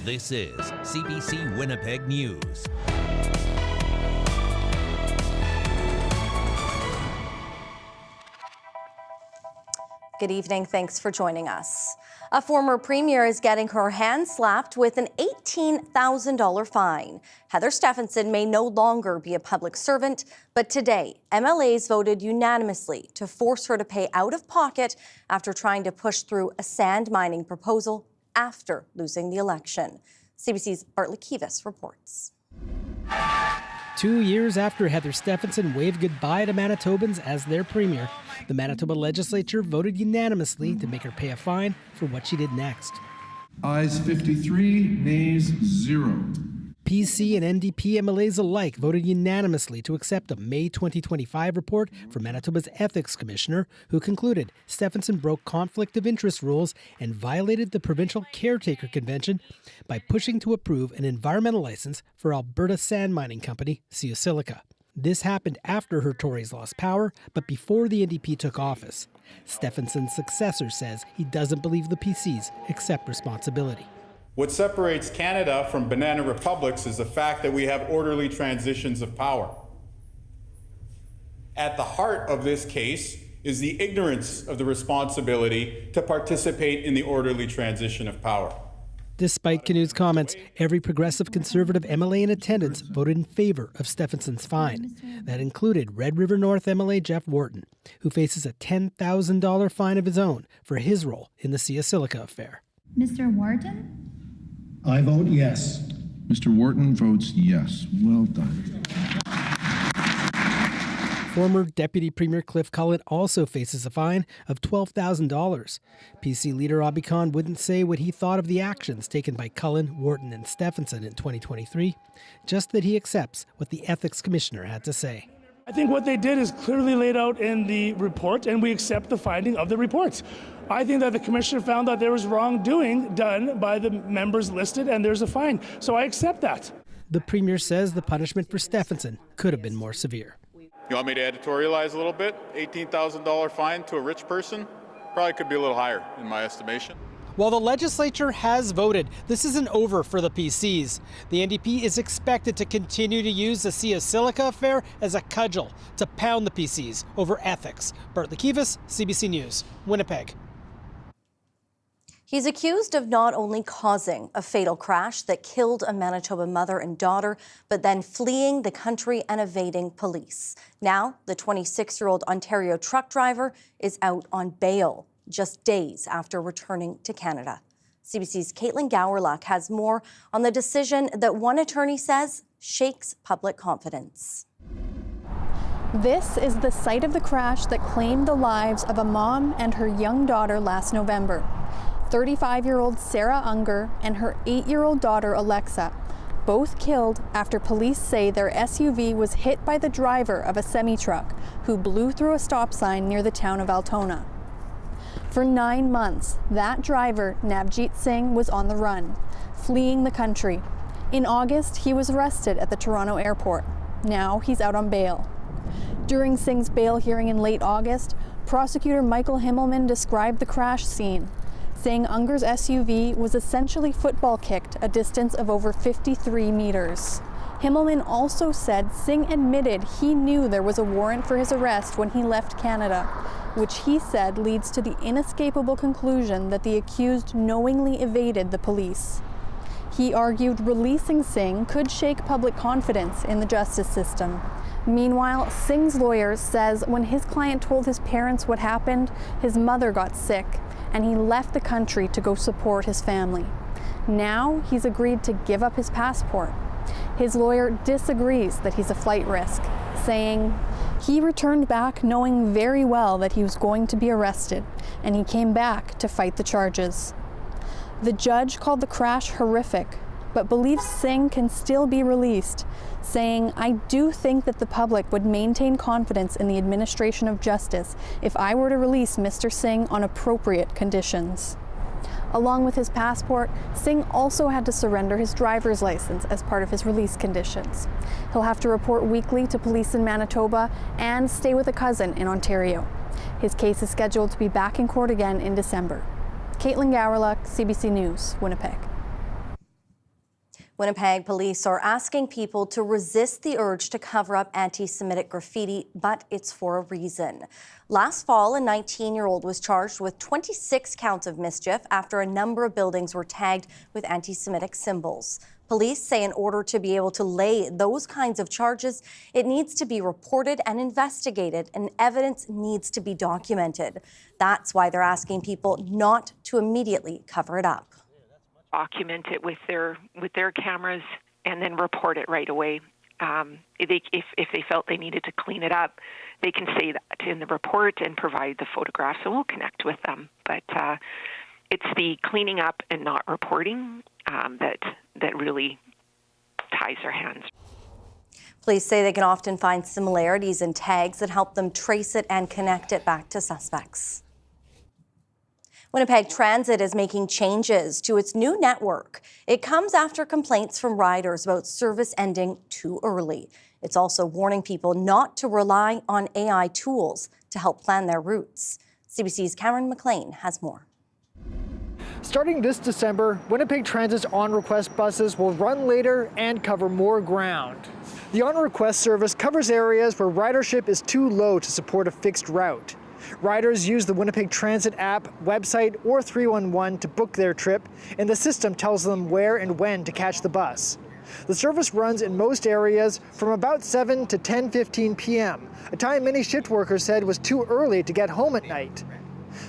This is CBC Winnipeg News. Good evening. Thanks for joining us. A former premier is getting her hand slapped with an $18,000 fine. Heather Stephenson may no longer be a public servant, but today, MLAs voted unanimously to force her to pay out of pocket after trying to push through a sand mining proposal after losing the election. CBC's Bartlett Kivas reports. 2 years after Heather Stephenson waved goodbye to Manitobans as their premier, the Manitoba legislature voted unanimously to make her pay a fine for what she did next. Ayes 53, nays 0. PC and NDP MLAs alike voted unanimously to accept a May 2025 report from Manitoba's Ethics Commissioner, who concluded Stephenson broke conflict of interest rules and violated the Provincial Caretaker Convention by pushing to approve an environmental license for Alberta sand mining company Silica. This happened after her Tories lost power, but before the NDP took office. Stephenson's successor says he doesn't believe the PCs accept responsibility. What separates Canada from banana republics is the fact that we have orderly transitions of power. At the heart of this case is the ignorance of the responsibility to participate in the orderly transition of power. Despite Canute's comments, every progressive Conservative MLA in attendance voted in favor of Stephenson's fine. That included Red River North MLA Jeff Wharton, who faces a $10,000 fine of his own for his role in the Silica affair. Mr. Wharton? I vote yes. Mr. Wharton votes yes. Well done. Former Deputy Premier Cliff Cullen also faces a fine of $12,000. PC leader Abhi Khan wouldn't say what he thought of the actions taken by Cullen, Wharton and Stephenson in 2023, just that he accepts what the Ethics Commissioner had to say. I think what they did is clearly laid out in the report, and we accept the finding of the report. I think that the Commissioner found that there was wrongdoing done by the members listed, and there's a fine. So I accept that. The Premier says the punishment for Stephenson could have been more severe. You want me to editorialize a little bit? $18,000 fine to a rich person? Probably could be a little higher in my estimation. While the legislature has voted, this isn't over for the PCs. The NDP is expected to continue to use the Silica affair as a cudgel to pound the PCs over ethics. Bartlett Kivas, CBC News, Winnipeg. He's accused of not only causing a fatal crash that killed a Manitoba mother and daughter, but then fleeing the country and evading police. Now, the 26-year-old Ontario truck driver is out on bail just days after returning to Canada. CBC's Caitlin Gowerluck has more on the decision that one attorney says shakes public confidence. This is the site of the crash that claimed the lives of a mom and her young daughter last November. 35-year-old Sarah Unger and her 8-year-old daughter Alexa, both killed after police say their SUV was hit by the driver of a semi-truck who blew through a stop sign near the town of Altona. For 9 months, that driver, Navjeet Singh, was on the run, fleeing the country. In August, he was arrested at the Toronto airport. Now he's out on bail. During Singh's bail hearing in late August, prosecutor Michael Himmelman described the crash scene, saying Unger's SUV was essentially football kicked a distance of over 53 meters. Himmelman also said Singh admitted he knew there was a warrant for his arrest when he left Canada, which he said leads to the inescapable conclusion that the accused knowingly evaded the police. He argued releasing Singh could shake public confidence in the justice system. Meanwhile, Singh's lawyer says when his client told his parents what happened, his mother got sick, and he left the country to go support his family. Now he's agreed to give up his passport. His lawyer disagrees that he's a flight risk, saying he returned back knowing very well that he was going to be arrested, and he came back to fight the charges. The judge called the crash horrific, but believes Singh can still be released, saying, "I do think that the public would maintain confidence in the administration of justice if I were to release Mr. Singh on appropriate conditions." Along with his passport, Singh also had to surrender his driver's license as part of his release conditions. He'll have to report weekly to police in Manitoba and stay with a cousin in Ontario. His case is scheduled to be back in court again in December. Caitlin Gowerluck, CBC News, Winnipeg. Winnipeg police are asking people to resist the urge to cover up anti-Semitic graffiti, but it's for a reason. Last fall, a 19-year-old was charged with 26 counts of mischief after a number of buildings were tagged with anti-Semitic symbols. Police say in order to be able to lay those kinds of charges, it needs to be reported and investigated, and evidence needs to be documented. That's why they're asking people not to immediately cover it up. Document it with their cameras and then report it right away. If they felt they needed to clean it up, they can say that in the report and provide the photographs, and we'll connect with them. But it's the cleaning up and not reporting that really ties their hands. Police say they can often find similarities in tags that help them trace it and connect it back to suspects. Winnipeg Transit is making changes to its new network. It comes after complaints from riders about service ending too early. It's also warning people not to rely on AI tools to help plan their routes. CBC's Cameron McLean has more. Starting this December, Winnipeg Transit's on-request buses will run later and cover more ground. The on-request service covers areas where ridership is too low to support a fixed route. Riders use the Winnipeg Transit app, website, or 311 to book their trip, and the system tells them where and when to catch the bus. The service runs in most areas from about 7 to 10:15 p.m., a time many shift workers said was too early to get home at night.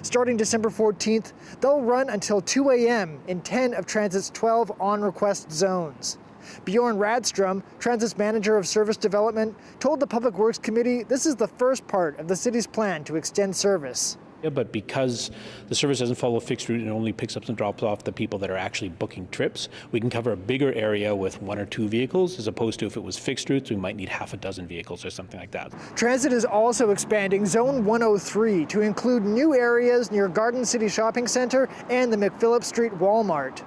Starting December 14th, they'll run until 2 a.m. in 10 of Transit's 12 on-request zones. Bjorn Radstrom, Transit's manager of service development, told the Public Works Committee this is the first part of the city's plan to extend service. Yeah, but because the service doesn't follow a fixed route and only picks up and drops off the people that are actually booking trips, we can cover a bigger area with 1 or 2 vehicles, as opposed to if it was fixed routes, we might need half a dozen vehicles or something like that. Transit is also expanding Zone 103 to include new areas near Garden City Shopping Centre and the McPhillip Street Walmart.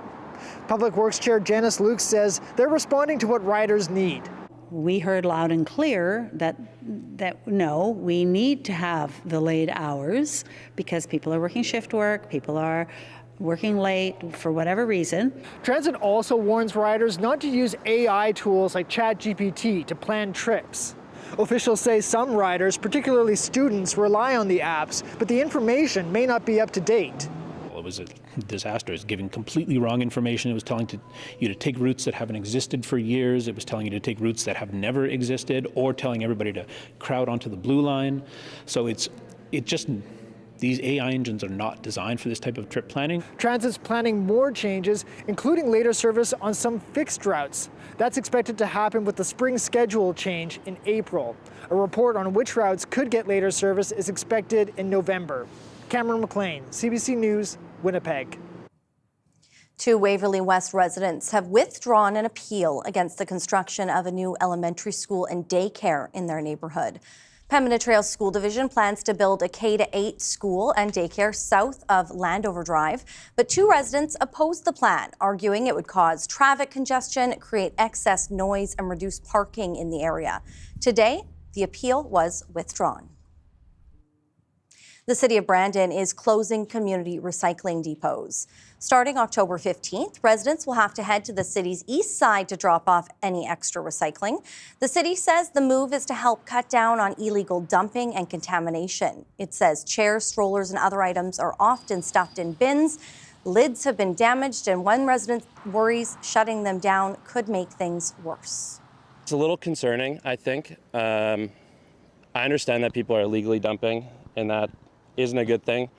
Public Works Chair Janice Luke says they're responding to what riders need. We heard loud and clear that no, we need to have the late hours because people are working shift work, people are working late for whatever reason. Transit also warns riders not to use AI tools like ChatGPT to plan trips. Officials say some riders, particularly students, rely on the apps, but the information may not be up to date. It was a disaster. It was giving completely wrong information. It was telling you to take routes that haven't existed for years. It was telling you to take routes that have never existed, or telling everybody to crowd onto the blue line. So these AI engines are not designed for this type of trip planning. Transit's planning more changes, including later service on some fixed routes. That's expected to happen with the spring schedule change in April. A report on which routes could get later service is expected in November. Cameron McLean, CBC News, Winnipeg. 2 Waverley West residents have withdrawn an appeal against the construction of a new elementary school and daycare in their neighborhood. Pembina Trails School Division plans to build a K-8 school and daycare south of Landover Drive, but 2 residents opposed the plan, arguing it would cause traffic congestion, create excess noise, and reduce parking in the area. Today, the appeal was withdrawn. The City of Brandon is closing community recycling depots. Starting October 15th, residents will have to head to the city's east side to drop off any extra recycling. The city says the move is to help cut down on illegal dumping and contamination. It says chairs, strollers, and other items are often stuffed in bins. Lids have been damaged, and one resident worries shutting them down could make things worse. It's a little concerning, I think. I understand that people are illegally dumping, and that isn't a good thing,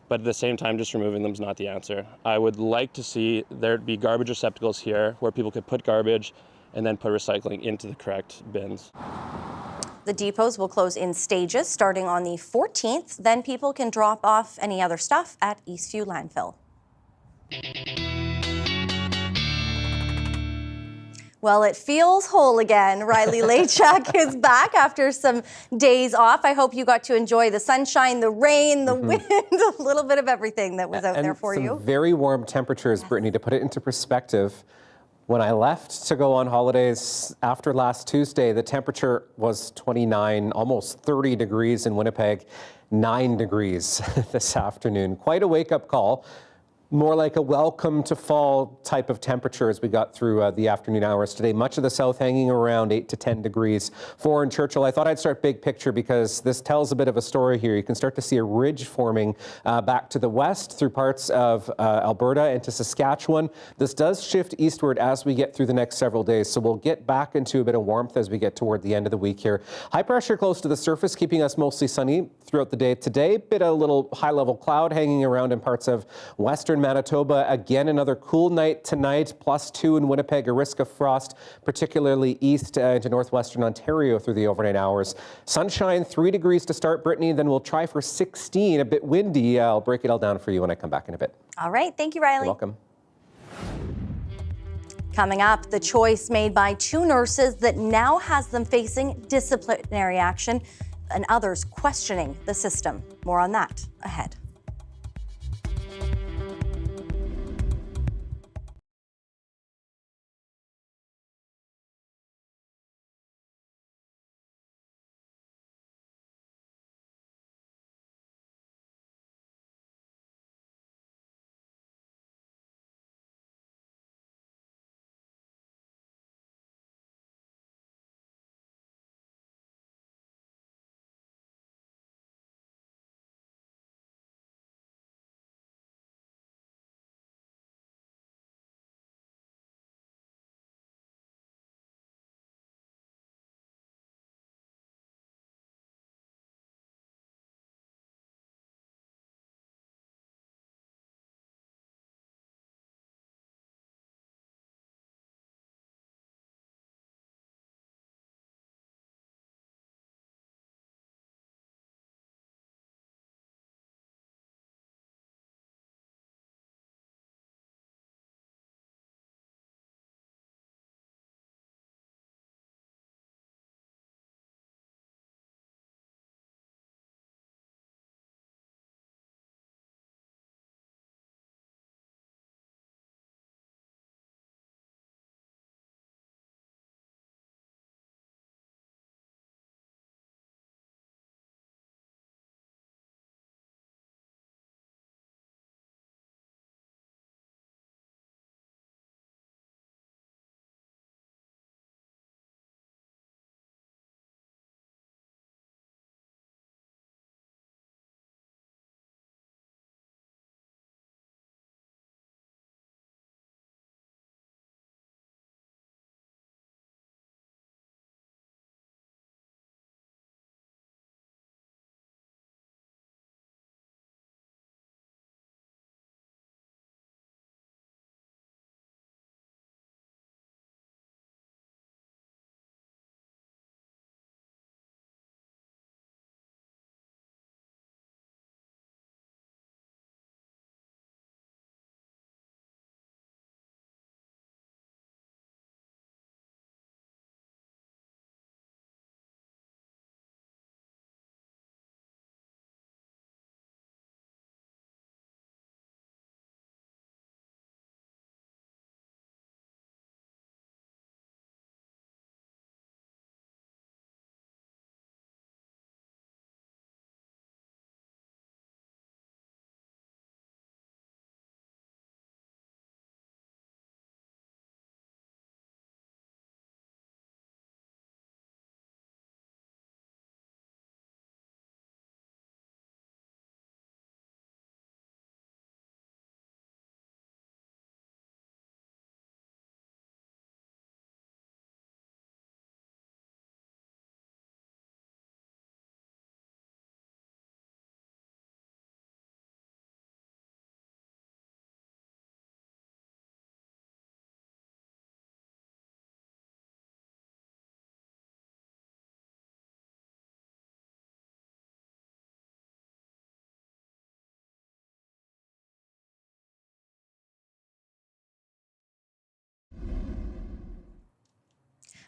but at the same time, just removing them is not the answer. I would like to see there be garbage receptacles here where people could put garbage and then put recycling into the correct bins. The depots will close in stages starting on the 14th. Then people can drop off any other stuff at Eastview Landfill. Well, it feels whole again. Riley Lachuk is back after some days off. I hope you got to enjoy the sunshine, the rain, the wind, a little bit of everything that was out there for you. Very warm temperatures, Brittany. To put it into perspective, when I left to go on holidays after last Tuesday, the temperature was 29, almost 30 degrees in Winnipeg, 9 degrees this afternoon. Quite a wake-up call. More like a welcome to fall type of temperature as we got through the afternoon hours today. Much of the south hanging around 8 to 10 degrees. For in Churchill, I thought I'd start big picture because this tells a bit of a story here. You can start to see a ridge forming back to the west through parts of Alberta into Saskatchewan. This does shift eastward as we get through the next several days, so we'll get back into a bit of warmth as we get toward the end of the week here. High pressure close to the surface, keeping us mostly sunny throughout the day today. Bit of a little high-level cloud hanging around in parts of western Manitoba. Again, another cool night tonight, +2 in Winnipeg, a risk of frost, particularly east into northwestern Ontario through the overnight hours. Sunshine, 3 degrees to start, Brittany, then we'll try for 16, a bit windy. I'll break it all down for you when I come back in a bit. All right, thank you, Riley. You're welcome. Coming up, the choice made by 2 nurses that now has them facing disciplinary action and others questioning the system. More on that ahead.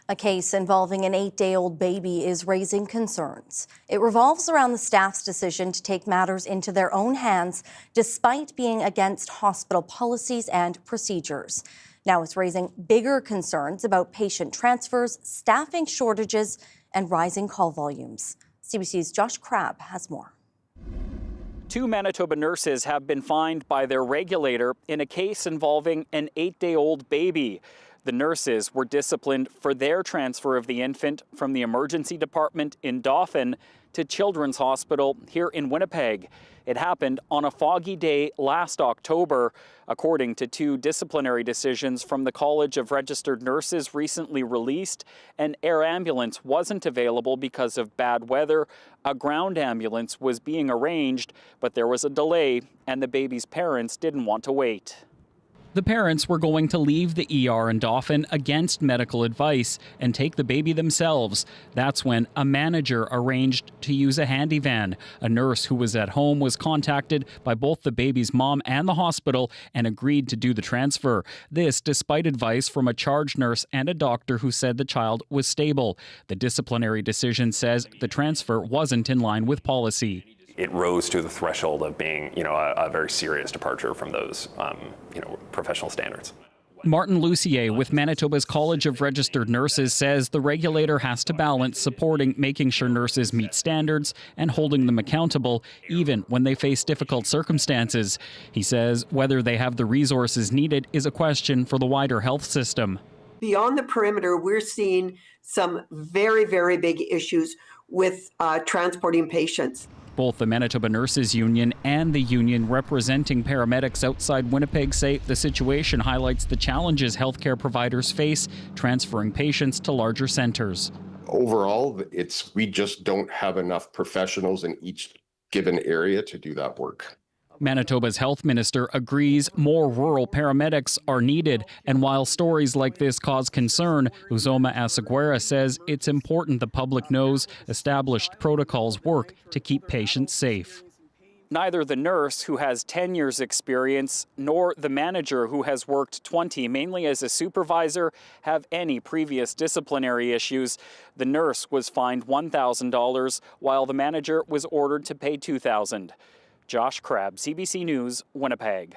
A case involving an 8-day-old baby is raising concerns. It revolves around the staff's decision to take matters into their own hands despite being against hospital policies and procedures. Now it's raising bigger concerns about patient transfers, staffing shortages, and rising call volumes. CBC's Josh Crabb has more. Two Manitoba nurses have been fined by their regulator in a case involving an 8-day-old baby. The nurses were disciplined for their transfer of the infant from the emergency department in Dauphin to Children's Hospital here in Winnipeg. It happened on a foggy day last October. According to two disciplinary decisions from the College of Registered Nurses recently released, an air ambulance wasn't available because of bad weather. A ground ambulance was being arranged, but there was a delay, and the baby's parents didn't want to wait. The parents were going to leave the ER in Dauphin against medical advice and take the baby themselves. That's when a manager arranged to use a handy van. A nurse who was at home was contacted by both the baby's mom and the hospital and agreed to do the transfer. This despite advice from a charge nurse and a doctor who said the child was stable. The disciplinary decision says the transfer wasn't in line with policy. It rose to the threshold of being, a very serious departure from those, professional standards. Martin Lucier with Manitoba's College of Registered Nurses says the regulator has to balance supporting making sure nurses meet standards and holding them accountable, even when they face difficult circumstances. He says whether they have the resources needed is a question for the wider health system. Beyond the perimeter, we're seeing some very, very big issues with transporting patients. Both the Manitoba Nurses Union and the union representing paramedics outside Winnipeg say the situation highlights the challenges healthcare providers face transferring patients to larger centres. Overall, we just don't have enough professionals in each given area to do that work. Manitoba's health minister agrees more rural paramedics are needed, and while stories like this cause concern, Uzoma Asaguera says it's important the public knows established protocols work to keep patients safe. Neither the nurse, who has 10 years' experience, nor the manager, who has worked 20, mainly as a supervisor, have any previous disciplinary issues. The nurse was fined $1,000, while the manager was ordered to pay $2,000. Josh Crabb, CBC News, Winnipeg.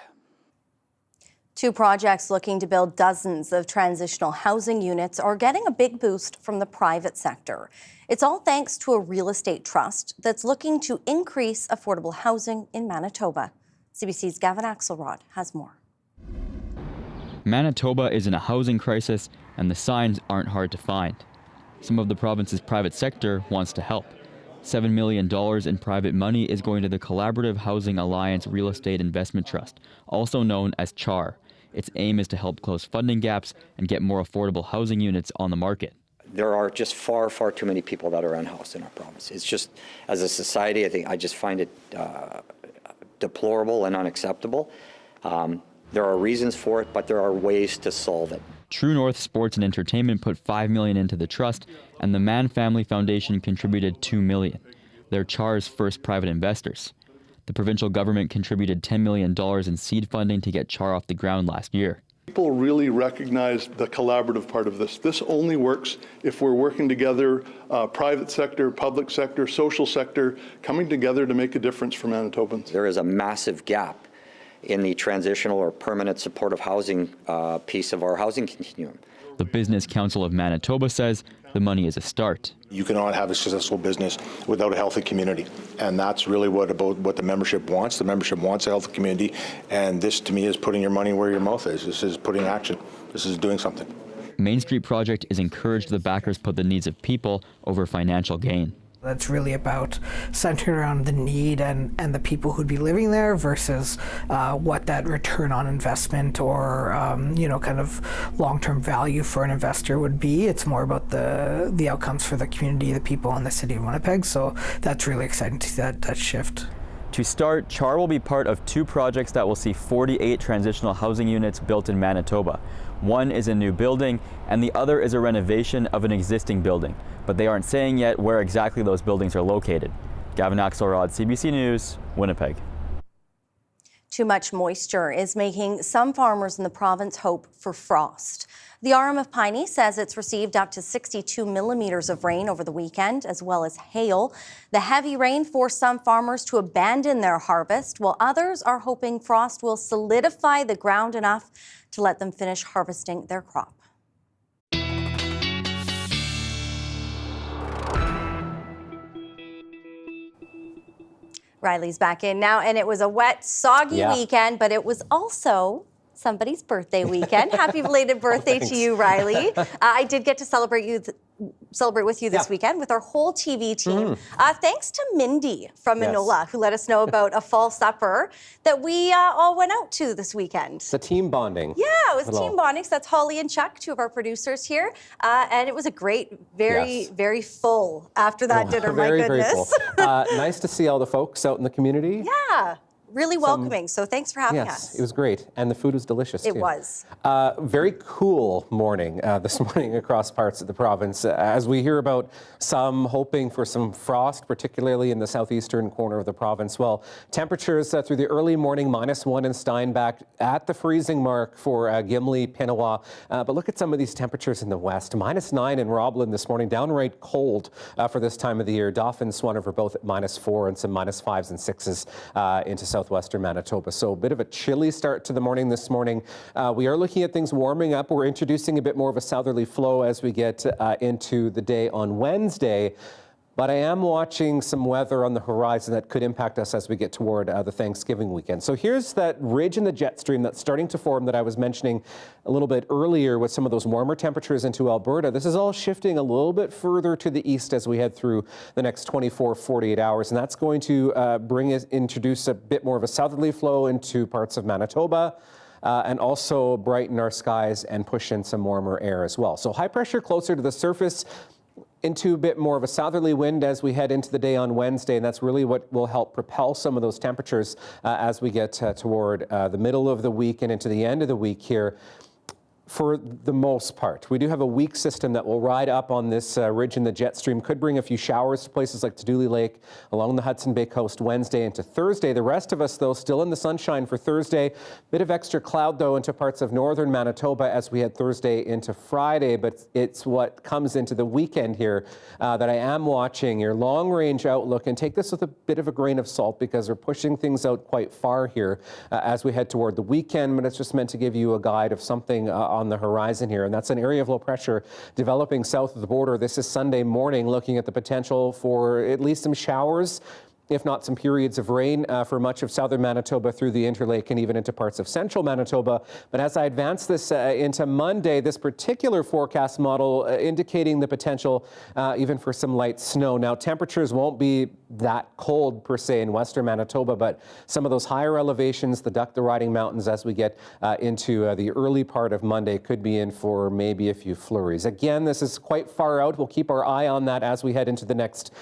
Two projects looking to build dozens of transitional housing units are getting a big boost from the private sector. It's all thanks to a real estate trust that's looking to increase affordable housing in Manitoba. CBC's Gavin Axelrod has more. Manitoba is in a housing crisis, and the signs aren't hard to find. Some of the province's private sector wants to help. $7 million in private money is going to the Collaborative Housing Alliance Real Estate Investment Trust, also known as CHAR. Its aim is to help close funding gaps and get more affordable housing units on the market. There are just far, far too many people that are unhoused in our province. It's just, as a society, I just find it deplorable and unacceptable. There are reasons for it, but there are ways to solve it. True North Sports and Entertainment put $5 million into the trust, and the Mann Family Foundation contributed $2 million. They're CHAR's first private investors. The provincial government contributed $10 million in seed funding to get CHAR off the ground last year. People really recognize the collaborative part of this. This only works if we're working together, private sector, public sector, social sector, coming together to make a difference for Manitobans. There is a massive gap in the transitional or permanent supportive housing piece of our housing continuum. The Business Council of Manitoba says the money is a start. You cannot have a successful business without a healthy community, and that's really what the membership wants. The membership wants a healthy community, and this to me is putting your money where your mouth is. This is putting action. This is doing something. Main Street Project is encouraged the backers put the needs of people over financial gain. That's really about centered around the need and the people who'd be living there versus what that return on investment or kind of long-term value for an investor would be. It's more about the outcomes for the community, the people in the city of Winnipeg. So that's really exciting to see that shift. To start, CHAR will be part of two projects that will see 48 transitional housing units built in Manitoba. One is a new building, and the other is a renovation of an existing building. But they aren't saying yet where exactly those buildings are located. Gavin Axelrod, CBC News, Winnipeg. Too much moisture is making some farmers in the province hope for frost. The RM of Piney says it's received up to 62 millimeters of rain over the weekend, as well as hail. The heavy rain forced some farmers to abandon their harvest, while others are hoping frost will solidify the ground enough to let them finish harvesting their crop. Riley's back in now, and it was a wet, soggy weekend, but it was also somebody's birthday weekend. Happy belated birthday to you, Riley. I did get to celebrate with you this weekend with our whole TV team. Thanks to Mindy from Manola, who let us know about a fall supper that we all went out to this weekend. It's a team bonding. Yeah, it was team bonding. So that's Holly and Chuck, two of our producers here. And it was a great, very full after that dinner, my goodness. Very full. Nice to see all the folks out in the community. Yeah. Really welcoming, so thanks for having us. It was great, and the food was delicious, It too. was. Very cool morning this morning across parts of the province. As we hear about some hoping for some frost, particularly in the southeastern corner of the province. Well, temperatures through the early morning, -1 in Steinbach, at the freezing mark for Gimli, Pinawa. But look at some of these temperatures in the west. -9 in Roblin this morning, downright cold for this time of the year. Dauphin, Swanriver both at -4 and some -5s and 6s into southwestern Manitoba. So a bit of a chilly start to the morning this morning. We are looking at things warming up. We're introducing a bit more of a southerly flow as we get into the day on Wednesday. But I am watching some weather on the horizon that could impact us as we get toward the Thanksgiving weekend. So here's that ridge in the jet stream that's starting to form that I was mentioning a little bit earlier with some of those warmer temperatures into Alberta. This is all shifting a little bit further to the east as we head through the next 24, 48 hours. And that's going to introduce a bit more of a southerly flow into parts of Manitoba. And also brighten our skies and push in some warmer air as well. So high pressure closer to the surface, into a bit more of a southerly wind as we head into the day on Wednesday, and that's really what will help propel some of those temperatures as we get toward the middle of the week and into the end of the week here. For the most part, we do have a weak system that will ride up on this ridge in the jet stream. Could bring a few showers to places like Dooley Lake along the Hudson Bay coast Wednesday into Thursday. The rest of us, though, still in the sunshine for Thursday. Bit of extra cloud, though, into parts of northern Manitoba as we head Thursday into Friday. But it's what comes into the weekend here that I am watching. Your long-range outlook, and take this with a bit of a grain of salt because we're pushing things out quite far here as we head toward the weekend. But it's just meant to give you a guide of something on the horizon here, and that's an area of low pressure developing south of the border. This is Sunday morning, looking at the potential for at least some showers, if not some periods of rain for much of southern Manitoba through the Interlake and even into parts of central Manitoba. But as I advance this into Monday, this particular forecast model indicating the potential even for some light snow. Now, temperatures won't be that cold per se in western Manitoba, but some of those higher elevations, the Riding Mountains, as we get into the early part of Monday, could be in for maybe a few flurries. Again, this is quite far out. We'll keep our eye on that as we head into the next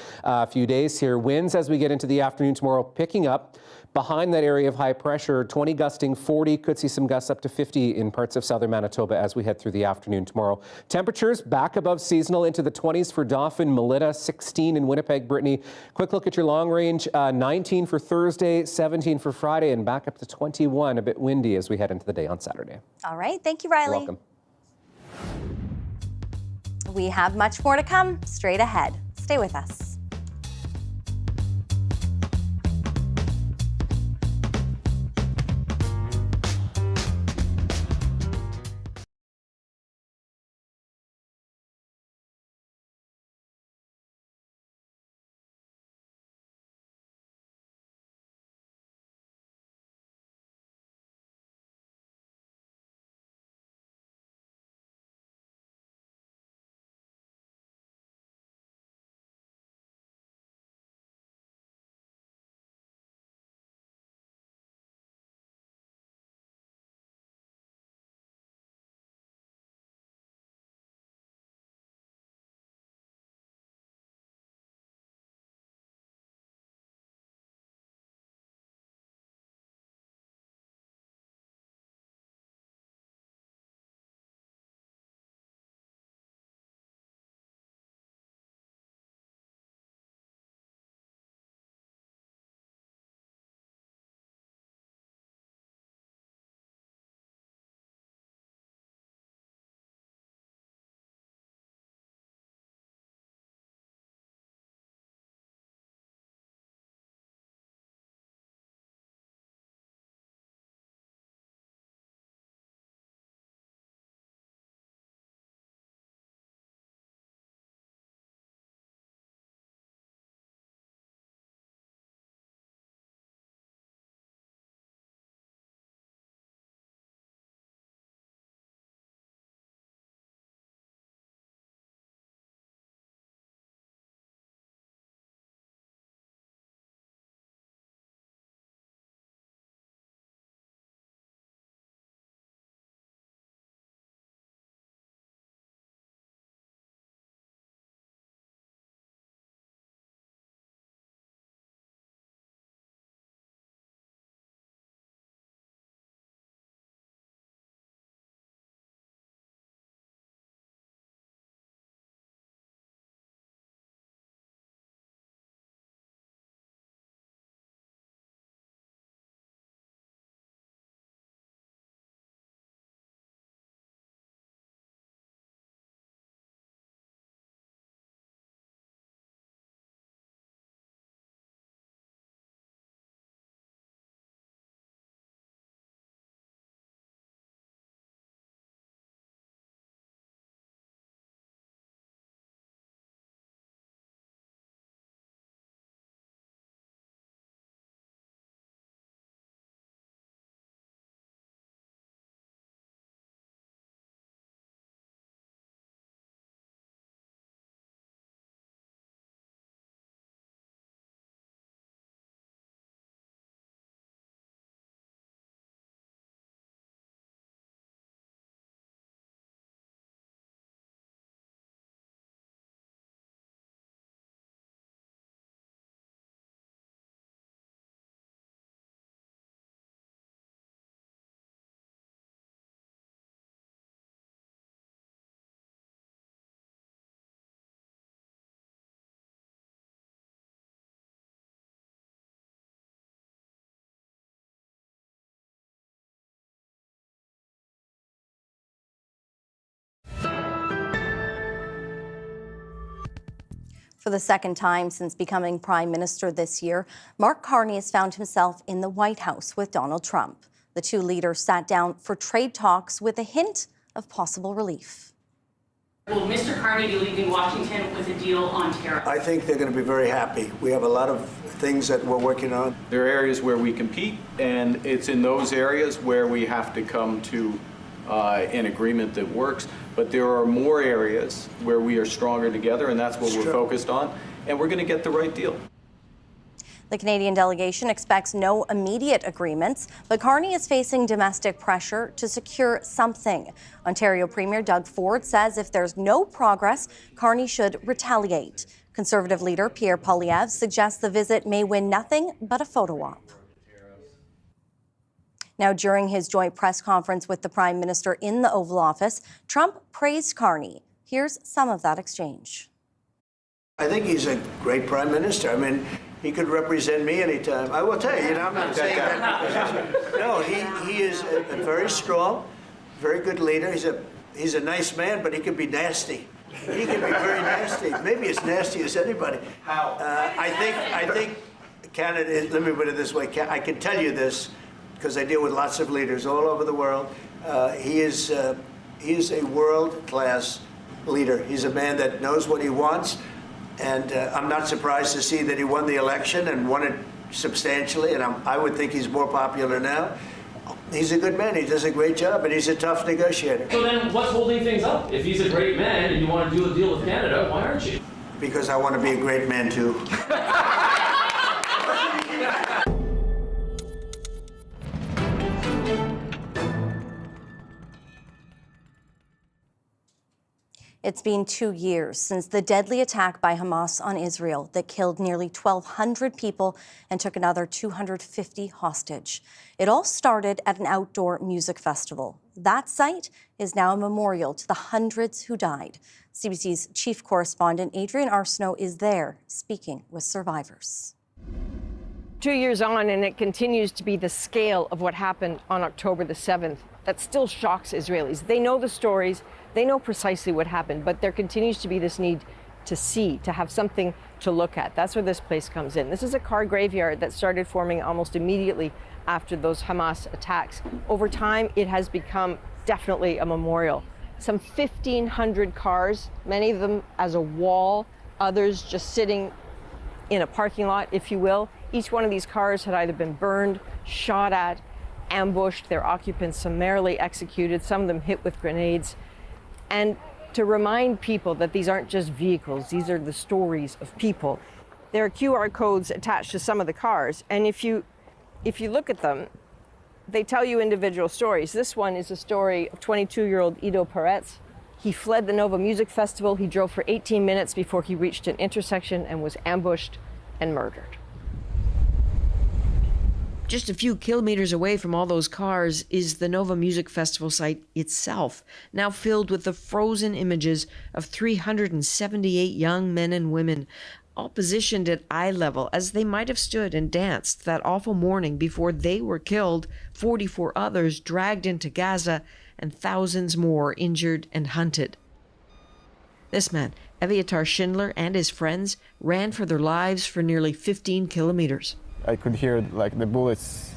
few days here. Winds as we get into the afternoon tomorrow picking up behind that area of high pressure, 20 gusting 40, could see some gusts up to 50 in parts of southern Manitoba as we head through the afternoon tomorrow. Temperatures back above seasonal into the 20s for Dauphin, Melita, 16 in Winnipeg, Brittany. Quick look at your long range, 19 for Thursday, 17 for Friday, and back up to 21, a bit windy as we head into the day on Saturday. All right, thank you, Riley. You're welcome. We have much more to come straight ahead. Stay with us. For the second time since becoming Prime Minister this year, Mark Carney has found himself in the White House with Donald Trump. The two leaders sat down for trade talks with a hint of possible relief. Will Mr. Carney be leaving Washington with a deal on tariffs? I think they're going to be very happy. We have a lot of things that we're working on. There are areas where we compete, and it's in those areas where we have to come to an agreement that works. But there are more areas where we are stronger together, and that's what we're focused on, and we're going to get the right deal. The Canadian delegation expects no immediate agreements, but Carney is facing domestic pressure to secure something. Ontario Premier Doug Ford says if there's no progress, Carney should retaliate. Conservative leader Pierre Poilievre suggests the visit may win nothing but a photo op. Now, during his joint press conference with the Prime Minister in the Oval Office, Trump praised Carney. Here's some of that exchange. I think he's a great Prime Minister. I mean, he could represent me anytime. I will tell you, I'm not saying that. No, he is a very strong, very good leader. He's a nice man, but he can be nasty. He can be very nasty. Maybe as nasty as anybody. How? I think Canada is, let me put it this way, I can tell you this, because I deal with lots of leaders all over the world. He is a world-class leader. He's a man that knows what he wants, and I'm not surprised to see that he won the election and won it substantially, and I would think he's more popular now. He's a good man. He does a great job, and he's a tough negotiator. So then what's holding things up? If he's a great man and you want to do a deal with Canada, why aren't you? Because I want to be a great man, too. It's been 2 years since the deadly attack by Hamas on Israel that killed nearly 1,200 people and took another 250 hostage. It all started at an outdoor music festival. That site is now a memorial to the hundreds who died. CBC's chief correspondent Adrian Arsenault is there speaking with survivors. 2 years on, and it continues to be the scale of what happened on October the 7th that still shocks Israelis. They know the stories, they know precisely what happened, but there continues to be this need to see, to have something to look at. That's where this place comes in. This is a car graveyard that started forming almost immediately after those Hamas attacks. Over time, it has become definitely a memorial. Some 1,500 cars, many of them as a wall, others just sitting in a parking lot, if you will. Each one of these cars had either been burned, shot at, ambushed, their occupants summarily executed, some of them hit with grenades. And to remind people that these aren't just vehicles, these are the stories of people. There are QR codes attached to some of the cars, and if you look at them, they tell you individual stories. This one is a story of 22-year-old Ido Peretz. He fled the Nova Music Festival. He drove for 18 minutes before he reached an intersection and was ambushed and murdered. Just a few kilometers away from all those cars is the Nova Music Festival site itself, now filled with the frozen images of 378 young men and women, all positioned at eye level as they might have stood and danced that awful morning before they were killed, 44 others dragged into Gaza, and thousands more injured and hunted. This man, Eviatar Schindler, and his friends ran for their lives for nearly 15 kilometers. I could hear like the bullets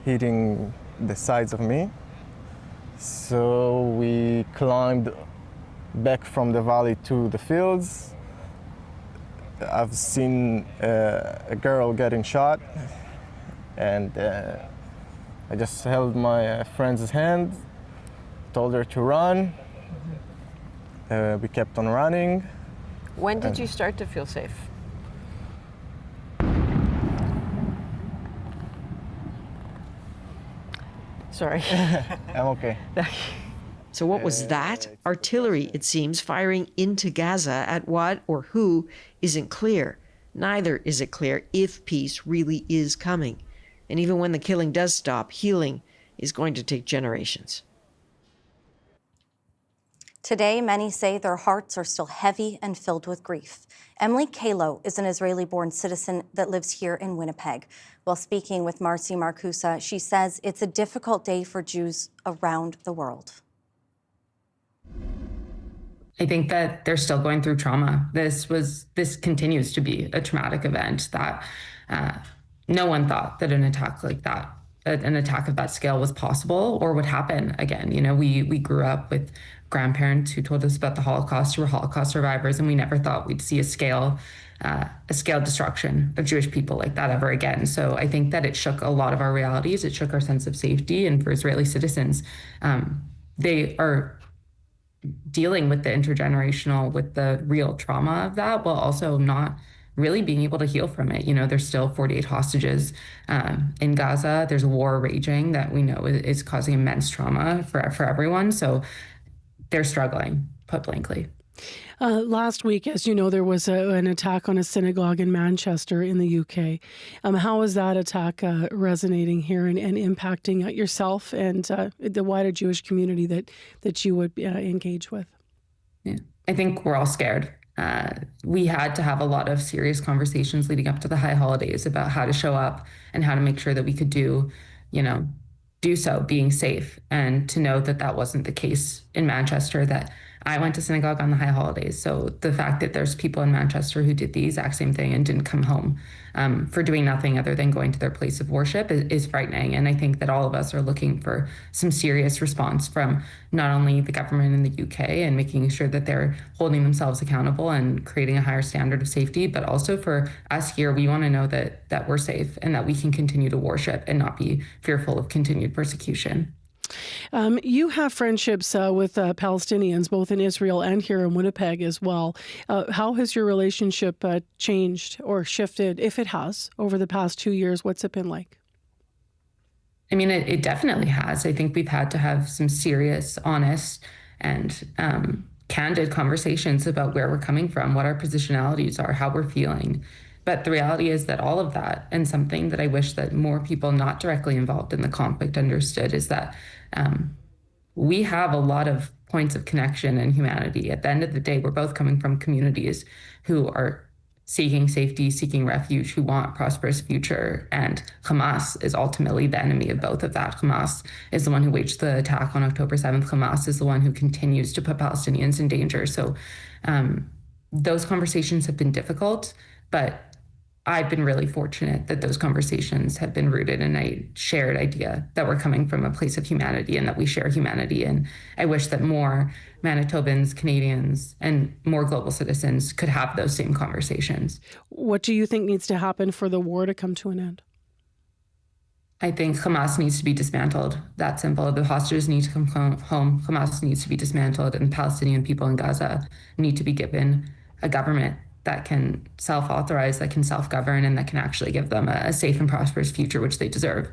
hitting the sides of me. So we climbed back from the valley to the fields. I've seen a girl getting shot, and I just held my friend's hand, told her to run. We kept on running. When did you start to feel safe? Sorry. I'm okay. So what was that? Artillery, it seems, firing into Gaza at what or who isn't clear. Neither is it clear if peace really is coming. And even when the killing does stop, healing is going to take generations. Today, many say their hearts are still heavy and filled with grief. Emily Kalo is an Israeli-born citizen that lives here in Winnipeg. While speaking with Marcy Marcusa, she says it's a difficult day for Jews around the world. I think that they're still going through trauma. This continues to be a traumatic event that no one thought that an attack like that, an attack of that scale was possible or would happen again. You know, we grew up with grandparents who told us about the Holocaust, who were Holocaust survivors, and we never thought we'd see a scale destruction of Jewish people like that ever again. So I think that it shook a lot of our realities. It shook our sense of safety. And for Israeli citizens, they are dealing with the intergenerational, with the real trauma of that, while also not really being able to heal from it. You know, there's still 48 hostages in Gaza. There's a war raging that we know is causing immense trauma for everyone. So they're struggling, put blankly. Last week, as you know, there was an attack on a synagogue in Manchester in the UK. How is that attack resonating here and impacting yourself and the wider Jewish community that you would engage with? Yeah, I think we're all scared. We had to have a lot of serious conversations leading up to the high holidays about how to show up and how to make sure that we could do so being safe, and to know that that wasn't the case in Manchester, that I went to synagogue on the high holidays. So the fact that there's people in Manchester who did the exact same thing and didn't come home for doing nothing other than going to their place of worship is frightening. And I think that all of us are looking for some serious response from not only the government in the UK and making sure that they're holding themselves accountable and creating a higher standard of safety, but also for us here. We want to know that we're safe and that we can continue to worship and not be fearful of continued persecution. You have friendships with Palestinians, both in Israel and here in Winnipeg as well. How has your relationship changed or shifted, if it has, over the past 2 years? What's it been like? I mean, it definitely has. I think we've had to have some serious, honest, and candid conversations about where we're coming from, what our positionalities are, how we're feeling. But the reality is that all of that, and something that I wish that more people not directly involved in the conflict understood, is that we have a lot of points of connection and humanity. At the end of the day, we're both coming from communities who are seeking safety, seeking refuge, who want a prosperous future. And Hamas is ultimately the enemy of both of that. Hamas is the one who waged the attack on October 7th. Hamas is the one who continues to put Palestinians in danger. So those conversations have been difficult, but I've been really fortunate that those conversations have been rooted in a shared idea that we're coming from a place of humanity and that we share humanity. And I wish that more Manitobans, Canadians, and more global citizens could have those same conversations. What do you think needs to happen for the war to come to an end? I think Hamas needs to be dismantled. That simple. The hostages need to come home. Hamas needs to be dismantled, and Palestinian people in Gaza need to be given a government that can self-authorize, that can self-govern, and that can actually give them a safe and prosperous future, which they deserve.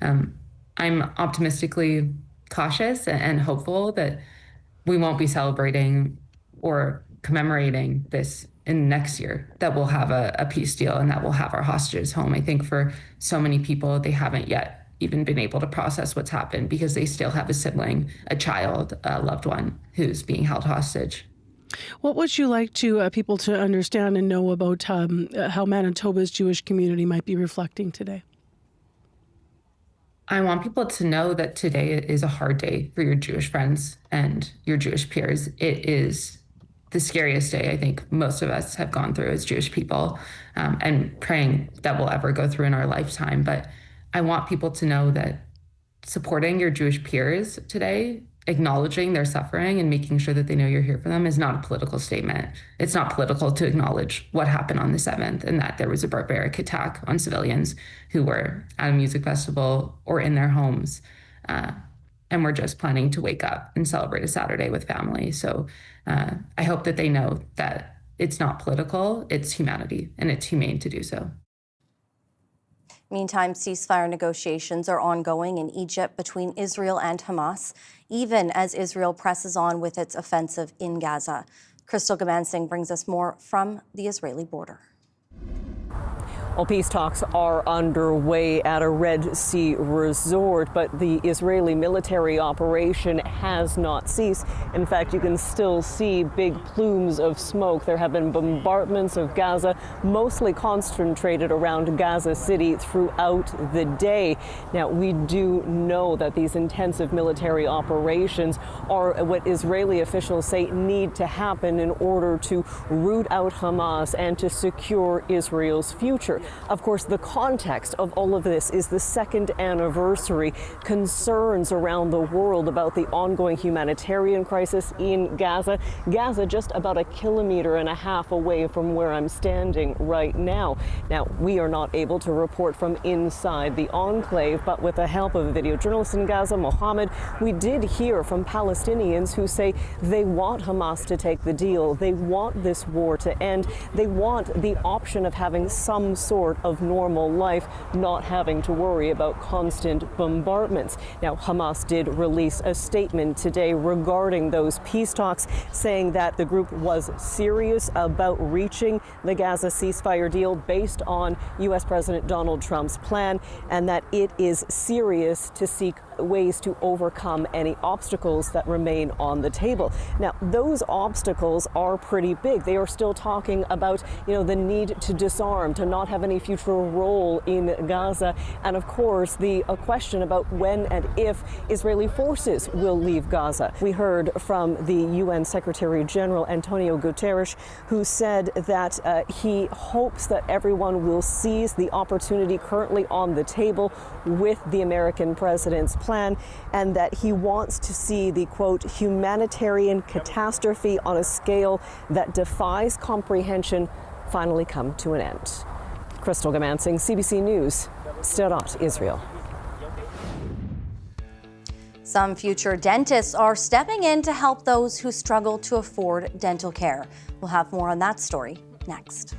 I'm optimistically cautious and hopeful that we won't be celebrating or commemorating this in next year, that we'll have a peace deal and that we'll have our hostages home. I think for so many people, they haven't yet even been able to process what's happened because they still have a sibling, a child, a loved one who's being held hostage. What would you like to people to understand and know about how Manitoba's Jewish community might be reflecting today? I want people to know that today is a hard day for your Jewish friends and your Jewish peers. It is the scariest day I think most of us have gone through as Jewish people, and praying that we'll ever go through in our lifetime. But I want people to know that supporting your Jewish peers today, acknowledging their suffering and making sure that they know you're here for them, is not a political statement. It's not political to acknowledge what happened on the 7th and that there was a barbaric attack on civilians who were at a music festival or in their homes. And we're just planning to wake up and celebrate a Saturday with family. So I hope that they know that it's not political, it's humanity, and it's humane to do so. Meantime, ceasefire negotiations are ongoing in Egypt between Israel and Hamas, even as Israel presses on with its offensive in Gaza. Crystal Gamansing brings us more from the Israeli border. Well, peace talks are underway at a Red Sea resort, but the Israeli military operation has not ceased. In fact, you can still see big plumes of smoke. There have been bombardments of Gaza, mostly concentrated around Gaza City throughout the day. Now, we do know that these intensive military operations are what Israeli officials say need to happen in order to root out Hamas and to secure Israel's future. Of course, the context of all of this is the second anniversary. Concerns around the world about the ongoing humanitarian crisis in Gaza. Gaza just about 1.5 kilometers away from where I'm standing right now. Now, we are not able to report from inside the enclave, but with the help of a video journalist in Gaza, Mohammed, we did hear from Palestinians who say they want Hamas to take the deal. They want this war to end. They want the option of having some sort of normal life, not having to worry about constant bombardments. Now, Hamas did release a statement today regarding those peace talks, saying that the group was serious about reaching the Gaza ceasefire deal based on U.S. President Donald Trump's plan, and that it is serious to seek ways to overcome any obstacles that remain on the table. Now, those obstacles are pretty big. They are still talking about, the need to disarm, to not have any future role in Gaza, and of course, the question about when and if Israeli forces will leave Gaza. We heard from the UN Secretary General Antonio Guterres, who said that he hopes that everyone will seize the opportunity currently on the table with the American president's plan, and that he wants to see the, quote, humanitarian catastrophe on a scale that defies comprehension finally come to an end. Crystal Gamansing, CBC News, Sderot, Israel. Some future dentists are stepping in to help those who struggle to afford dental care. We'll have more on that story next.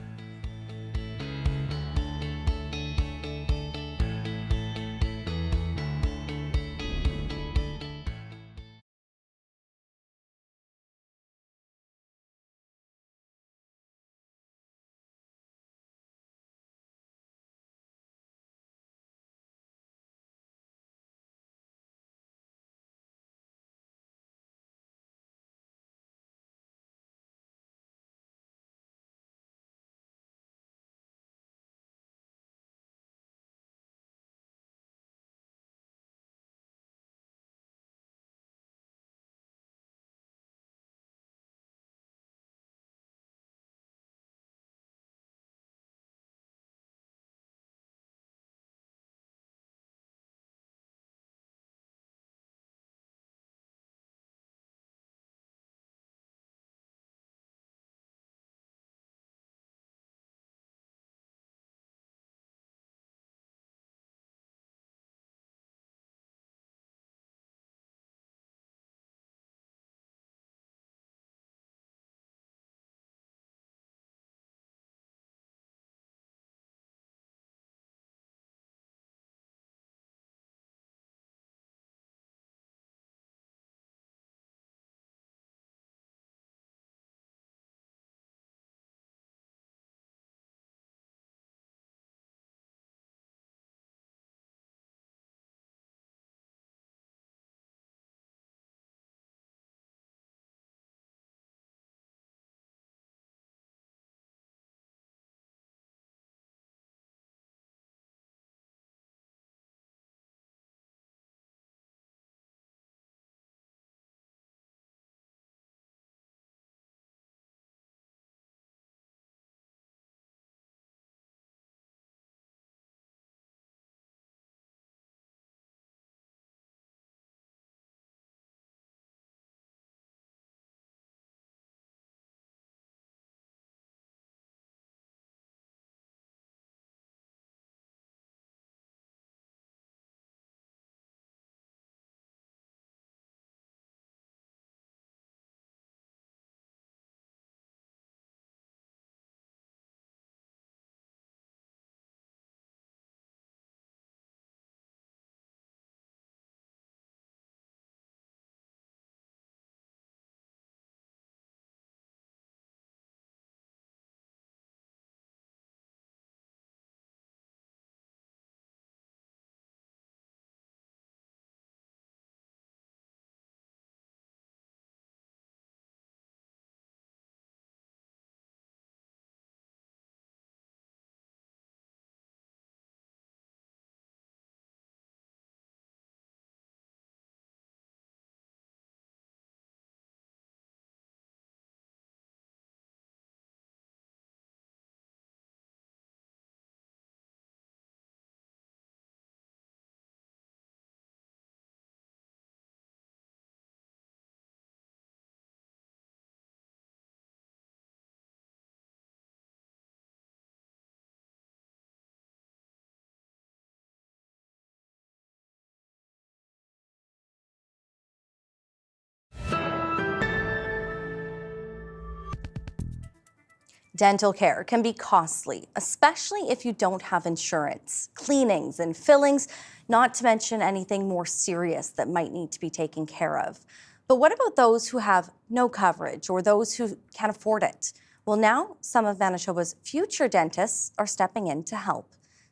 Dental care can be costly, especially if you don't have insurance. Cleanings and fillings, not to mention anything more serious that might need to be taken care of. But what about those who have no coverage or those who can't afford it? Well, now some of Manitoba's future dentists are stepping in to help.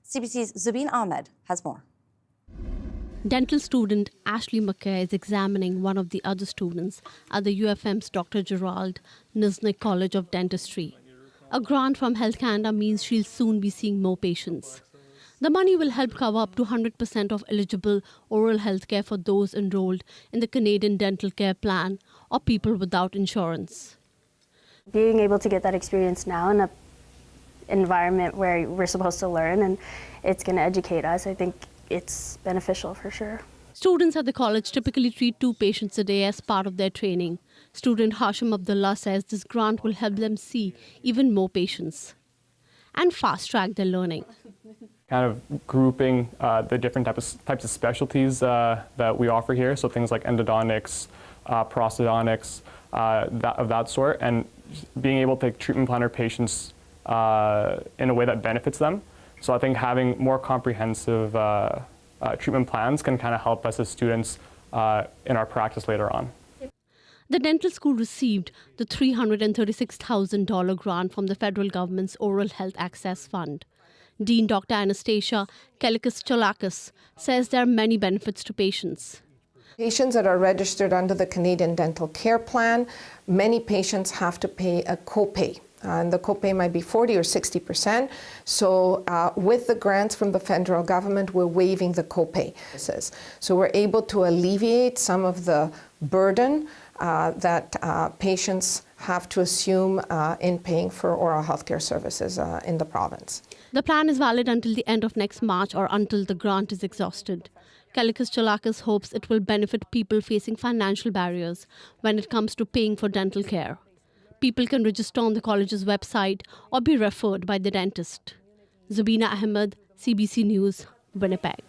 CBC's Zubeen Ahmed has more. Dental student Ashley McKay is examining one of the other students at the UFM's Dr. Gerald Nisnik College of Dentistry. A grant from Health Canada means she'll soon be seeing more patients. The money will help cover up to 100% of eligible oral health care for those enrolled in the Canadian Dental Care Plan or people without insurance. Being able to get that experience now in an environment where we're supposed to learn and it's going to educate us, I think it's beneficial for sure. Students at the college typically treat 2 patients a day as part of their training. Student Hashim Abdullah says this grant will help them see even more patients and fast-track their learning. Kind of grouping the different types of specialties that we offer here, so things like endodontics, prosthodontics, of that sort, and being able to treatment plan our patients in a way that benefits them. So I think having more comprehensive treatment plans can kind of help us as students in our practice later on. The dental school received the $336,000 grant from the federal government's Oral Health Access Fund. Dean Dr. Anastasia Kelikis-Cholakis says there are many benefits to patients. Patients that are registered under the Canadian Dental Care Plan, many patients have to pay a copay. And the copay might be 40 or 60%. So with the grants from the federal government, we're waiving the copay. So we're able to alleviate some of the burden that patients have to assume in paying for oral healthcare services in the province. The plan is valid until the end of next March or until the grant is exhausted. Kelikis-Cholakis hopes it will benefit people facing financial barriers when it comes to paying for dental care. People can register on the college's website or be referred by the dentist. Zubina Ahmed, CBC News, Winnipeg.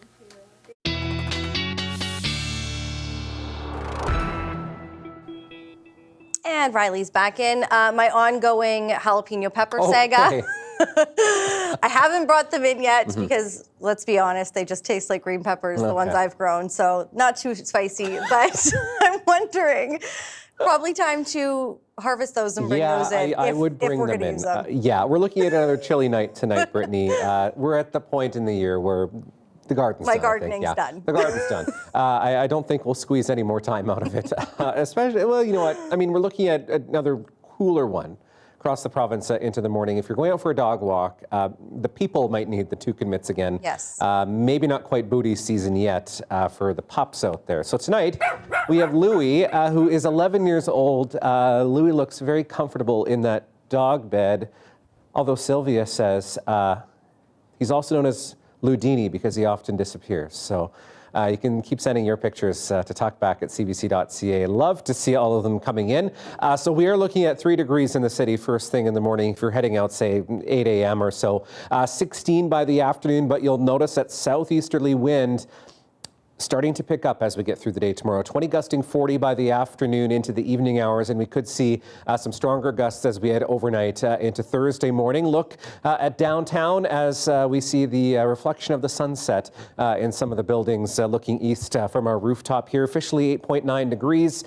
And Riley's back in. My ongoing jalapeno pepper saga. I haven't brought them in yet because, let's be honest, they just taste like green peppers, the ones I've grown. So not too spicy, but I'm wondering, probably time to harvest those and bring those in. I would bring them in. We're looking at another chilly night tonight, Brittany. We're at the point in the year where the garden's done. My gardening's done. The garden's done. I don't think we'll squeeze any more time out of it. Especially, well, you know what? I mean, we're looking at another cooler one across the province into the morning. If you're going out for a dog walk, the people might need the toucan mitts again. Yes. Maybe not quite booty season yet for the pups out there. So tonight we have Louie, who is 11 years old. Louie looks very comfortable in that dog bed, although Sylvia says he's also known as Ludini because he often disappears. So you can keep sending your pictures to talkback@cbc.ca. Love to see all of them coming in. So we are looking at 3 degrees in the city first thing in the morning. If you're heading out, say 8 a.m. or so, 16 by the afternoon, but you'll notice that southeasterly wind starting to pick up as we get through the day tomorrow. 20 gusting 40 by the afternoon into the evening hours, and we could see some stronger gusts as we head overnight into Thursday morning. Look at downtown as we see the reflection of the sunset in some of the buildings looking east from our rooftop here. Officially 8.9 degrees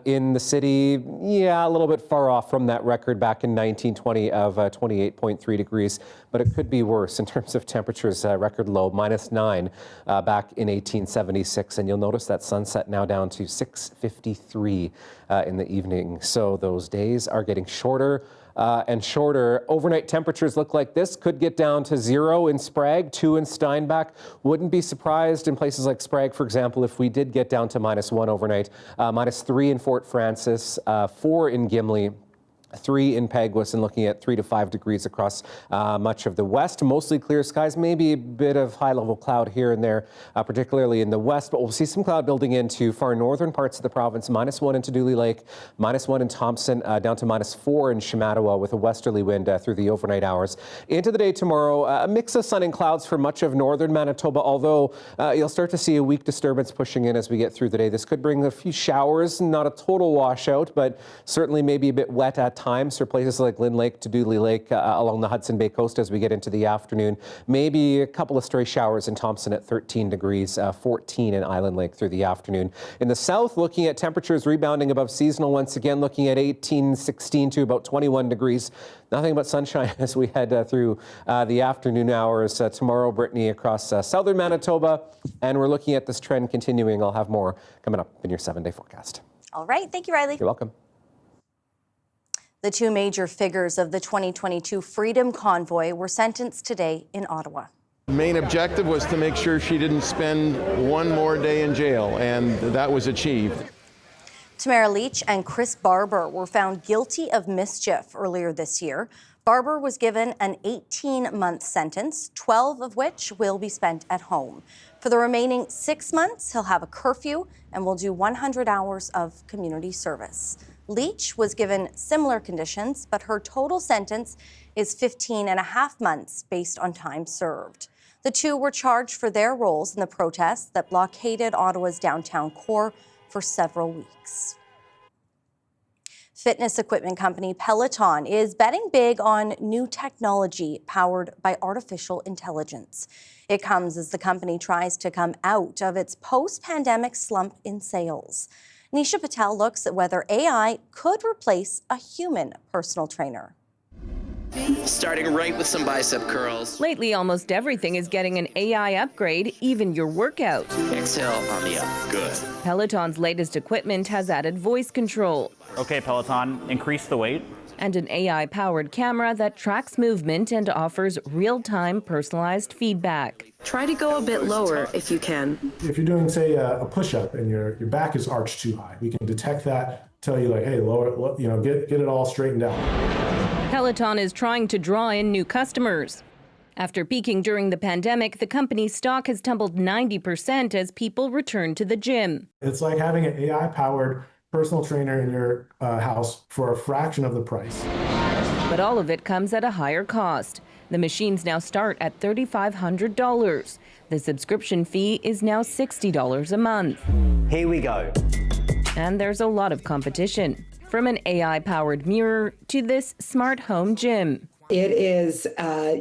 in the city. Yeah, a little bit far off from that record back in 1920 of 28.3 degrees, but it could be worse in terms of temperatures. Record low, -9 back in 1876, and you'll notice that sunset now down to 6:53 in the evening. So those days are getting shorter and shorter. Overnight temperatures look like this. Could get down to 0 in Sprague, 2 in Steinbach. Wouldn't be surprised in places like Sprague, for example, if we did get down to -1 overnight. -3 in Fort Francis, 4 in Gimli, 3 in Peguis, and looking at 3 to 5 degrees across much of the west. Mostly clear skies, maybe a bit of high-level cloud here and there, particularly in the west, but we'll see some cloud building into far northern parts of the province. -1 into Dooley Lake, -1 in Thompson, down to -4 in Shamattawa with a westerly wind through the overnight hours. Into the day tomorrow, a mix of sun and clouds for much of northern Manitoba, although you'll start to see a weak disturbance pushing in as we get through the day. This could bring a few showers, not a total washout, but certainly maybe a bit wet at times for places like Lynn Lake to Dooley Lake along the Hudson Bay coast as we get into the afternoon. Maybe a couple of stray showers in Thompson at 13 degrees, 14 in Island Lake through the afternoon. In the south, looking at temperatures rebounding above seasonal once again, looking at 18, 16 to about 21 degrees. Nothing but sunshine as we head through the afternoon hours tomorrow, Brittany, across southern Manitoba. And we're looking at this trend continuing. I'll have more coming up in your 7-day forecast. All right. Thank you, Riley. You're welcome. The two major figures of the 2022 Freedom Convoy were sentenced today in Ottawa. The main objective was to make sure she didn't spend one more day in jail, and that was achieved. Tamara Leach and Chris Barber were found guilty of mischief earlier this year. Barber was given an 18-month sentence, 12 of which will be spent at home. For the remaining 6 months, he'll have a curfew and will do 100 hours of community service. Leach was given similar conditions, but her total sentence is 15 and a half months based on time served. The two were charged for their roles in the protests that blockaded Ottawa's downtown core for several weeks. Fitness equipment company Peloton is betting big on new technology powered by artificial intelligence. It comes as the company tries to come out of its post-pandemic slump in sales. Nisha Patel looks at whether AI could replace a human personal trainer. Starting right with some bicep curls. Lately, almost everything is getting an AI upgrade, even your workout. Exhale on the up. Good. Peloton's latest equipment has added voice control. Okay, Peloton, increase the weight. And an AI-powered camera that tracks movement and offers real-time personalized feedback. Try to go a bit lower if you can. If you're doing, say, a push-up and your back is arched too high, we can detect that, tell you like, hey, lower, get it all straightened out. Peloton is trying to draw in new customers. After peaking during the pandemic, the company's stock has tumbled 90% as people return to the gym. It's like having an AI-powered personal trainer in your house for a fraction of the price. But all of it comes at a higher cost. The machines now start at $3,500. The subscription fee is now $60 a month. Here we go. And there's a lot of competition, from an AI-powered mirror to this smart home gym. It is a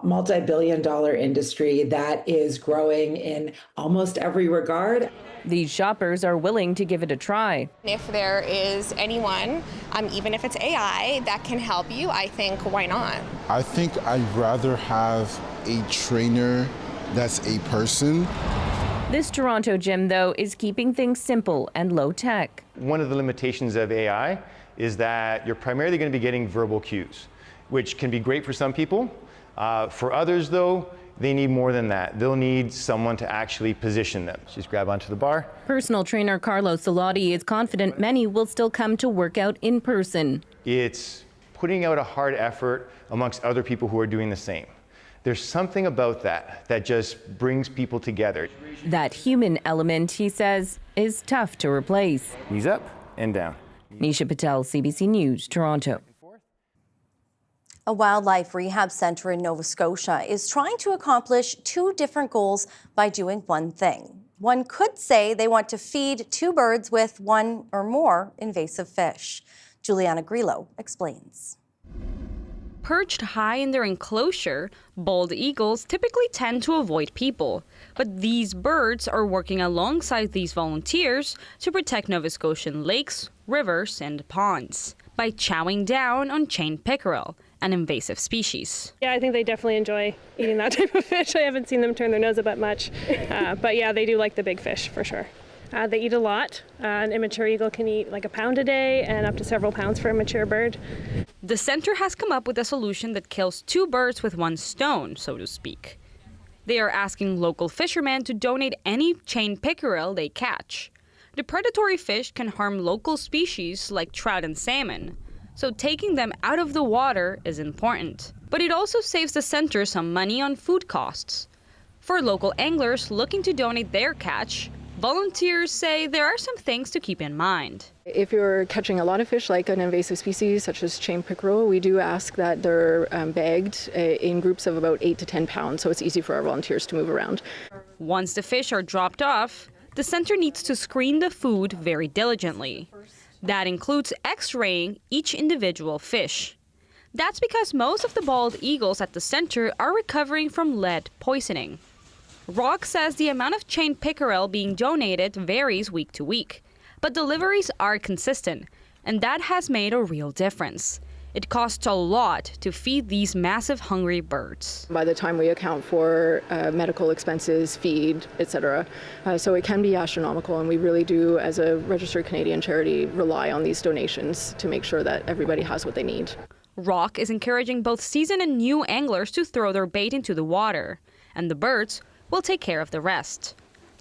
multi-billion-dollar industry that is growing in almost every regard. These shoppers are willing to give it a try. If there is anyone, even if it's AI, that can help you, I think, why not? I think I'd rather have a trainer that's a person. This Toronto gym, though, is keeping things simple and low-tech. One of the limitations of AI is that you're primarily going to be getting verbal cues, which can be great for some people. For others, though, they need more than that. They'll need someone to actually position them. Just grab onto the bar. Personal trainer Carlos Salati is confident many will still come to work out in person. It's putting out a hard effort amongst other people who are doing the same. There's something about that just brings people together. That human element, he says, is tough to replace. Knees up and down. Nisha Patel, CBC News, Toronto. A wildlife rehab center in Nova Scotia is trying to accomplish two different goals by doing one thing. One could say they want to feed two birds with one or more invasive fish. Juliana Grillo explains. Perched high in their enclosure, bald eagles typically tend to avoid people. But these birds are working alongside these volunteers to protect Nova Scotian lakes, rivers, and ponds by chowing down on chained pickerel, an invasive species. Yeah, I think they definitely enjoy eating that type of fish. I haven't seen them turn their nose up at much, but yeah, they do like the big fish for sure. They eat a lot. An immature eagle can eat like a pound a day and up to several pounds for a mature bird. The center has come up with a solution that kills two birds with one stone, so to speak. They are asking local fishermen to donate any chained pickerel they catch. The predatory fish can harm local species like trout and salmon, so taking them out of the water is important. But it also saves the center some money on food costs. For local anglers looking to donate their catch, volunteers say there are some things to keep in mind. If you're catching a lot of fish, like an invasive species such as chained pickerel, we do ask that they're bagged in groups of about 8 to 10 pounds, so it's easy for our volunteers to move around. Once the fish are dropped off, the center needs to screen the food very diligently. That includes x-raying each individual fish. That's because most of the bald eagles at the center are recovering from lead poisoning. Rock says the amount of chained pickerel being donated varies week to week, but deliveries are consistent, and that has made a real difference. It costs a lot to feed these massive hungry birds. By the time we account for medical expenses, feed, etc., so it can be astronomical, and we really do, as a registered Canadian charity, rely on these donations to make sure that everybody has what they need. Rock is encouraging both seasoned and new anglers to throw their bait into the water, and the birds will take care of the rest.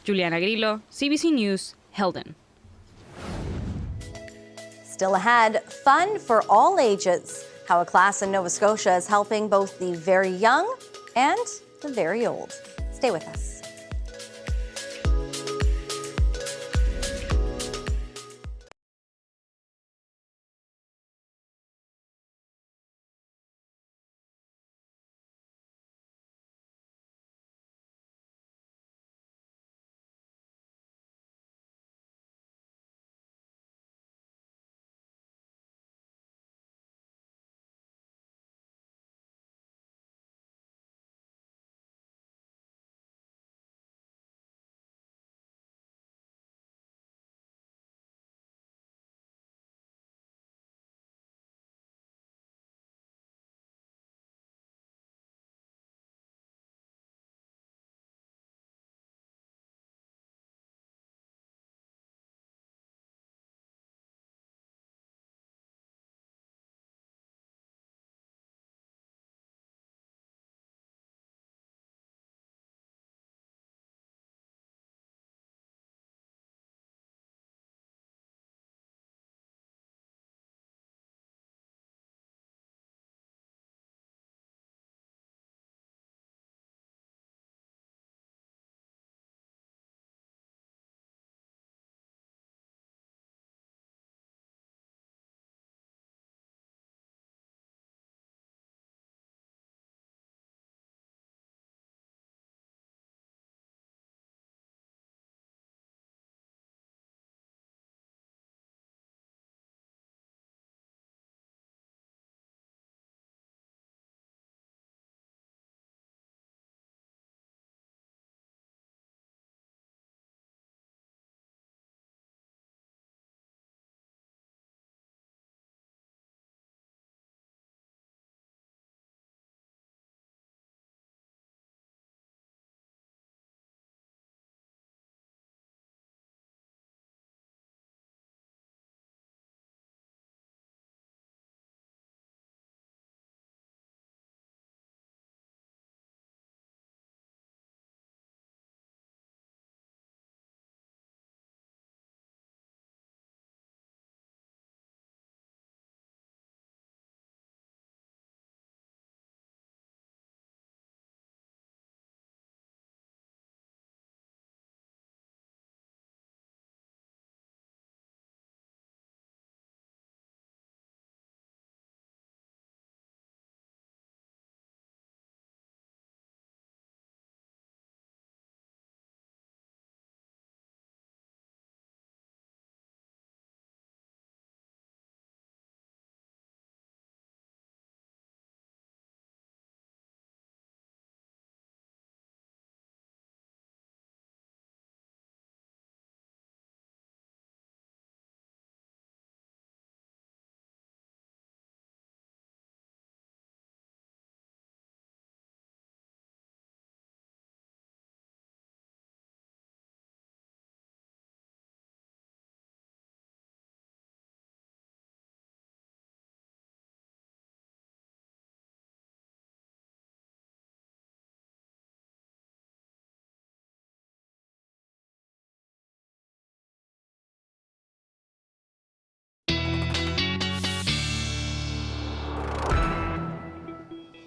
Juliana Grillo, CBC News, Hilden. Still ahead, fun for all ages. How a class in Nova Scotia is helping both the very young and the very old. Stay with us.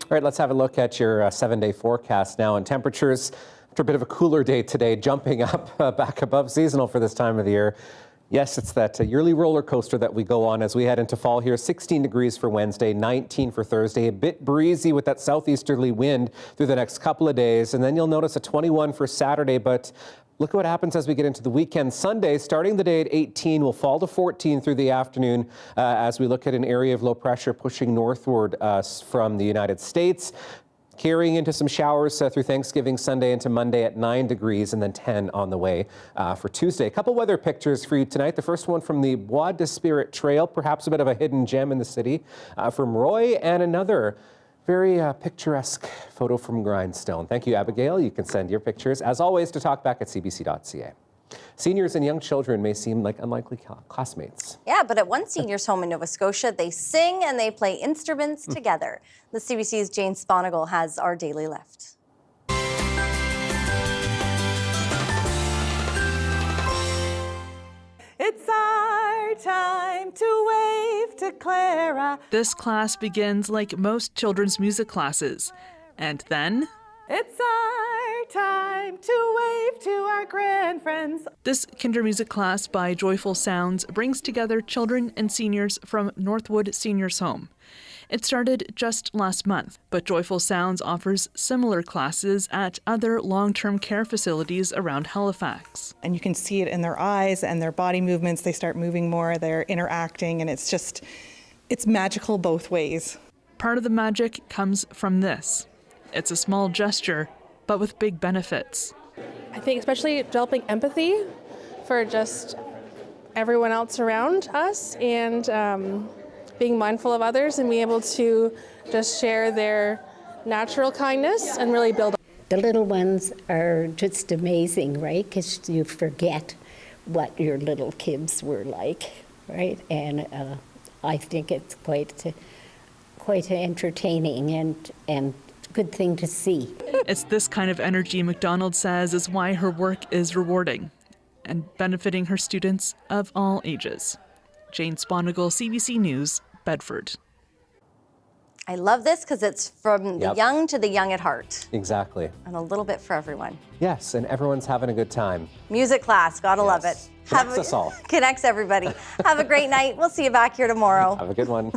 All right, let's have a look at your 7-day forecast now. And temperatures, after a bit of a cooler day today, jumping up back above seasonal for this time of the year. Yes, it's that yearly roller coaster that we go on as we head into fall here. 16 degrees for Wednesday, 19 for Thursday. A bit breezy with that southeasterly wind through the next couple of days. And then you'll notice a 21 for Saturday, but Look at what happens as we get into the weekend. Sunday, starting the day at 18, will fall to 14 through the afternoon as we look at an area of low pressure pushing northward from the United States, carrying into some showers through Thanksgiving Sunday into Monday at 9 degrees and then 10 on the way for Tuesday. A couple weather pictures for you tonight. The first one from the Bois de Spirit Trail, perhaps a bit of a hidden gem in the city, from Roy, and another very picturesque photo from Grindstone. Thank you, Abigail. You can send your pictures, as always, to talkback at cbc.ca. Seniors and young children may seem like unlikely classmates. Yeah, but at one senior's home in Nova Scotia, they sing and they play instruments together. The CBC's Jane Sponigal has our daily lift. It's our time to wave to Clara. This class begins like most children's music classes. And then it's our time to wave to our grand friends. This kinder music class by Joyful Sounds brings together children and seniors from Northwood Seniors Home. It started just last month, but Joyful Sounds offers similar classes at other long-term care facilities around Halifax. And you can see it in their eyes and their body movements. They start moving more, they're interacting, and it's magical both ways. Part of the magic comes from this. It's a small gesture, but with big benefits. I think especially developing empathy for just everyone else around us, and being mindful of others and being able to just share their natural kindness and really build. The little ones are just amazing, right? Because you forget what your little kids were like, right? And I think it's quite entertaining and good thing to see. It's this kind of energy McDonald says is why her work is rewarding and benefiting her students of all ages. Jane Sponigal, CBC News, Bedford. I love this because it's from the young to the young at heart. Exactly. And a little bit for everyone. Yes, and everyone's having a good time. Music class, gotta love it. Connects us all. Connects everybody. Have a great night. We'll see you back here tomorrow. Have a good one.